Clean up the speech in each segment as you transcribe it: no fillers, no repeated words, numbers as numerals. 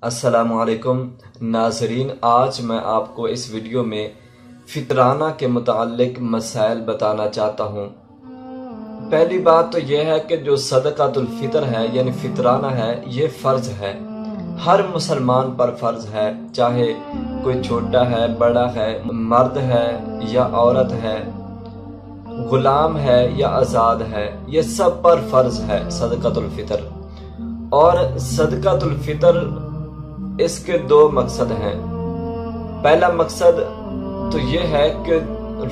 السلام علیکم ناظرین، آج میں آپ کو اس ویڈیو میں فطرانہ کے متعلق مسائل بتانا چاہتا ہوں۔ پہلی بات تو یہ ہے کہ جو صدقۃ الفطر ہے یعنی فطرانہ ہے، یہ فرض ہے، ہر مسلمان پر فرض ہے، چاہے کوئی چھوٹا ہے، بڑا ہے، مرد ہے یا عورت ہے، غلام ہے یا آزاد ہے، یہ سب پر فرض ہے صدقۃ الفطر۔ اور صدقۃ الفطر اس کے دو مقصد ہیں۔ پہلا مقصد تو یہ ہے کہ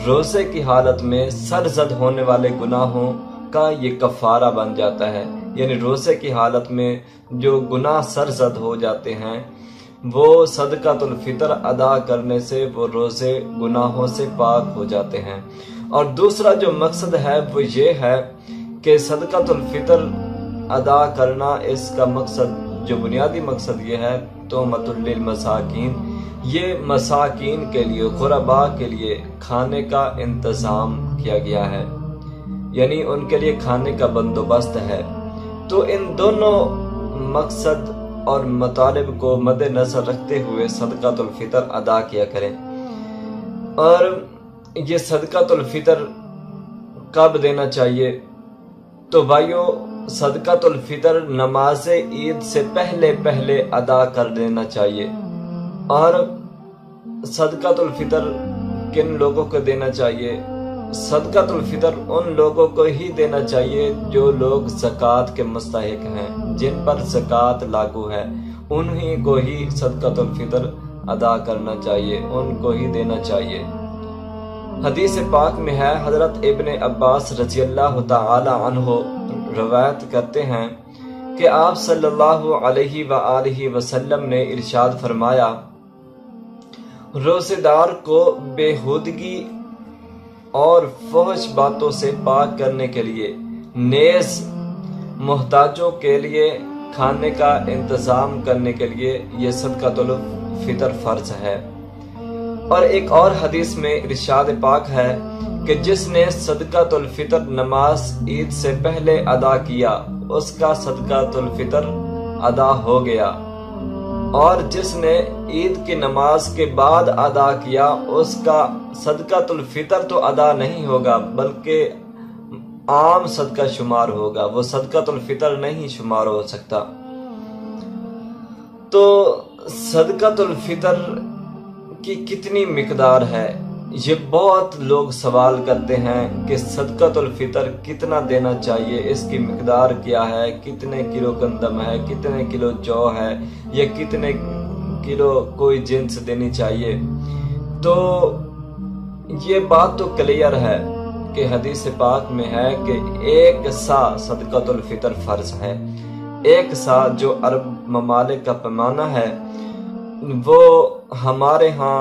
روزے کی حالت میں سرزد ہونے والے گناہوں کا یہ کفارہ بن جاتا ہے، یعنی روزے کی حالت میں جو گناہ سرزد ہو جاتے ہیں وہ صدقۃ الفطر ادا کرنے سے وہ روزے گناہوں سے پاک ہو جاتے ہیں۔ اور دوسرا جو مقصد ہے وہ یہ ہے کہ صدقۃ الفطر ادا کرنا، اس کا مقصد جو بنیادی مقصد یہ ہے تُحْفَۃٌ لِّلْمَسَاکِین، یہ مساکین کے لیے، غرباء کے لیے کھانے کا انتظام کیا گیا ہے، یعنی ان کے لیے کھانے کا بندوبست ہے۔ تو ان دونوں مقصد اور مطالب کو مد نظر رکھتے ہوئے صدقۃ الفطر ادا کیا کریں۔ اور یہ صدقۃ الفطر کب دینا چاہیے؟ تو بھائیو، صدقۃ الفطر نماز عید سے پہلے ادا کر دینا چاہیے۔ اور صدقۃ الفطر کن لوگوں کو دینا چاہیے؟ صدقۃ الفطر ان لوگوں کو ہی دینا چاہیے جو لوگ زکوٰۃ کے مستحق ہیں، جن پر زکوٰۃ لاگو ہے، انہی کو ہی صدقۃ الفطر ادا کرنا چاہیے، ان کو ہی دینا چاہیے۔ حدیث پاک میں ہے، حضرت ابن عباس رضی اللہ تعالی عنہ روایت کرتے ہیں کہ آپ صلی اللہ علیہ وآلہ وسلم نے ارشاد فرمایا، روزے دار کو بےہودگی اور فحش باتوں سے پاک کرنے کے لیے نیز محتاجوں کے لیے کھانے کا انتظام کرنے کے لیے یہ صدقۃ الفطر فرض ہے۔ اور ایک اور حدیث میں ارشاد پاک ہے کہ جس نے صدقۃ الفطر نماز عید سے پہلے ادا کیا اس کا صدقۃ الفطر ادا ہو گیا، اور جس نے عید کی نماز کے بعد ادا کیا اس کا صدقۃ الفطر تو ادا نہیں ہوگا بلکہ عام صدقہ شمار ہوگا، وہ صدقۃ الفطر نہیں شمار ہو سکتا۔ تو صدقۃ الفطر کی کتنی مقدار ہے؟ یہ بہت لوگ سوال کرتے ہیں کہ صدقۃ الفطر کتنا دینا چاہیے، اس کی مقدار کیا ہے، کتنے کلو گندم ہے، کتنے کلو جو ہے، یا کتنے کلو کوئی جنس دینی چاہیے۔ تو یہ بات تو کلیئر ہے کہ حدیث پاک میں ہے کہ 1 سا صدقۃ الفطر فرض ہے۔ 1 سا جو عرب ممالک کا پیمانہ ہے، وہ ہمارے ہاں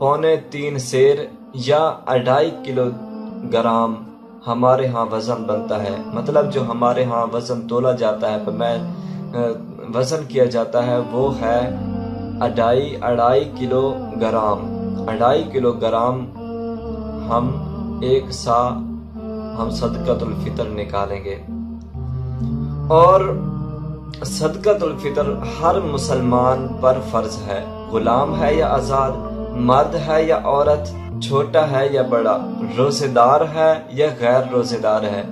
3.25 سیر یا 2.5 کلو گرام ہمارے ہاں وزن بنتا ہے۔ مطلب جو ہمارے ہاں وزن تولا جاتا ہے، وزن کیا جاتا ہے، وہ ہے 2.5 کلو گرام۔ 2.5 کلو گرام ہم 1 سا ہم صدقۃ الفطر نکالیں گے۔ اور صدقۃ الفطر ہر مسلمان پر فرض ہے، غلام ہے یا آزاد، مرد ہے یا عورت، چھوٹا ہے یا بڑا، روزے دار ہے یا غیر روزے دار ہے،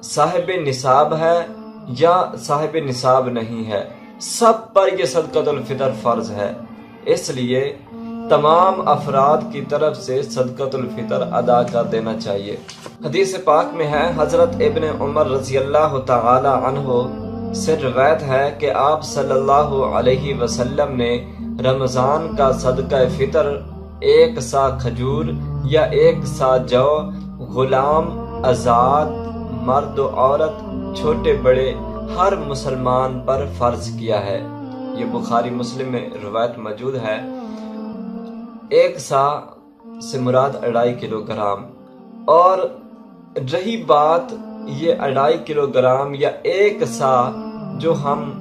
صاحب نصاب ہے یا صاحب نصاب نہیں ہے، سب پر یہ صدقۃ الفطر فرض ہے۔ اس لیے تمام افراد کی طرف سے صدقۃ الفطر ادا کر دینا چاہیے۔ حدیث پاک میں ہے، حضرت ابن عمر رضی اللہ تعالی عنہ سے روایت ہے کہ آپ صلی اللہ علیہ وسلم نے رمضان کا صدقہ فطر 1 سا کھجور یا 1 سا جو غلام، آزاد، مرد و عورت، چھوٹے بڑے ہر مسلمان پر فرض کیا ہے۔ یہ بخاری مسلم میں روایت موجود ہے۔ 1 سا سے مراد 2.5 کلو گرام۔ اور رہی بات یہ 2.5 کلو گرام یا 1 سا، جو ہم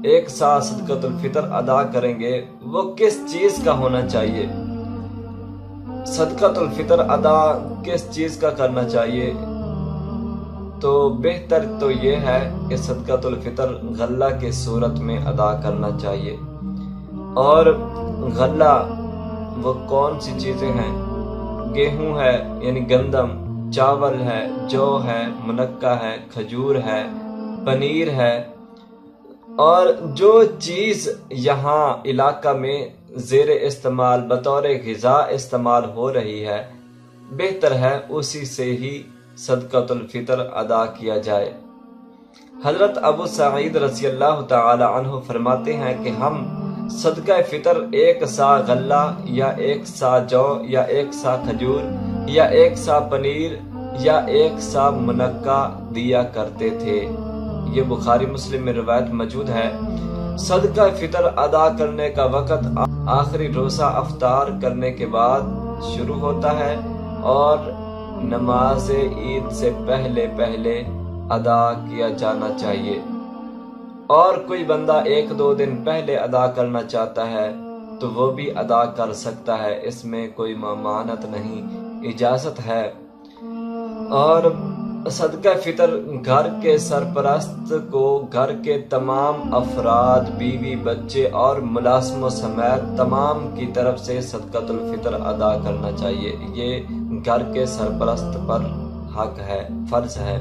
1 سا صدقۃ الفطر ادا کریں گے وہ کس چیز کا ہونا چاہیے؟ صدقۃ الفطر ادا کس چیز کا کرنا چاہیے؟ تو بہتر تو یہ ہے کہ صدقۃ الفطر غلہ کی صورت میں ادا کرنا چاہیے۔ اور غلہ وہ کون سی چیزیں ہیں؟ گیہوں ہے یعنی گندم، چاول ہے، جو ہے، منقع ہے، کھجور ہے، پنیر ہے، اور جو چیز یہاں علاقہ میں زیر استعمال بطور غذا استعمال ہو رہی ہے، بہتر ہے اسی سے ہی صدقۃ الفطر ادا کیا جائے۔ حضرت ابو سعید رضی اللہ تعالی عنہ فرماتے ہیں کہ ہم صدقہ فطر 1 سا غلہ یا 1 سا جو یا 1 سا کھجور یا 1 سا پنیر یا 1 سا منقع دیا کرتے تھے۔ یہ بخاری مسلم میں روایت موجود ہے۔ صدقہ فطر ادا کرنے کا وقت آخری روزہ افطار کرنے کے بعد شروع ہوتا ہے اور نماز عید سے پہلے ادا کیا جانا چاہیے۔ اور کوئی بندہ 1-2 دن پہلے ادا کرنا چاہتا ہے تو وہ بھی ادا کر سکتا ہے، اس میں کوئی ممانعت نہیں، اجازت ہے۔ اور صدقہ فطر گھر کے سرپرست کو گھر کے تمام افراد، بیوی، بچے اور ملازموں سمیت تمام کی طرف سے صدقۃ الفطر ادا کرنا چاہیے۔ یہ گھر کے سرپرست پر حق ہے، فرض ہے۔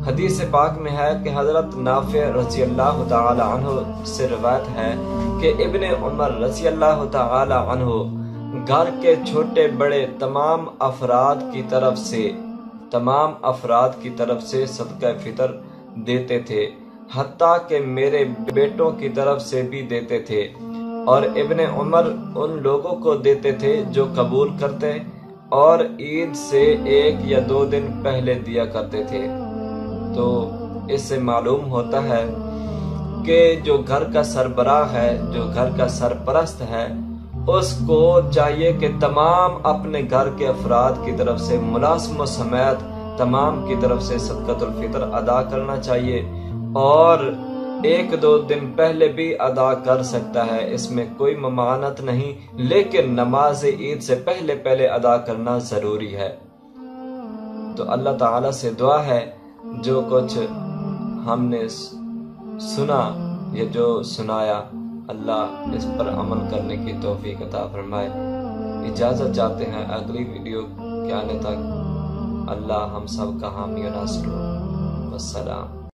حدیث پاک میں ہے کہ حضرت نافع رضی اللہ تعالی عنہ سے روایت ہے کہ ابن عمر رضی اللہ تعالی عنہ گھر کے چھوٹے بڑے تمام افراد کی طرف سے صدقہ فطر دیتے تھے، حتیٰ کہ میرے بیٹوں کی طرف سے بھی دیتے تھے، اور ابن عمر ان لوگوں کو دیتے تھے جو قبول کرتے اور عید سے 1 یا 2 دن پہلے دیا کرتے تھے۔ تو اس سے معلوم ہوتا ہے کہ جو گھر کا سربراہ ہے، جو گھر کا سرپرست ہے، اس کو چاہیے کہ تمام اپنے گھر کے افراد کی طرف سے، ملازموں سمیت تمام کی طرف سے صدقۃ الفطر ادا کرنا چاہیے، اور 1-2 دن پہلے بھی ادا کر سکتا ہے، اس میں کوئی ممانعت نہیں، لیکن نماز عید سے پہلے ادا کرنا ضروری ہے۔ تو اللہ تعالیٰ سے دعا ہے جو کچھ ہم نے سنا یا جو سنایا، اللہ اس پر عمل کرنے کی توفیق عطا فرمائے۔ اجازت چاہتے ہیں اگلی ویڈیو کے آنے تک۔ اللہ ہم سب کا حامی و ناصر ہو۔ والسلام۔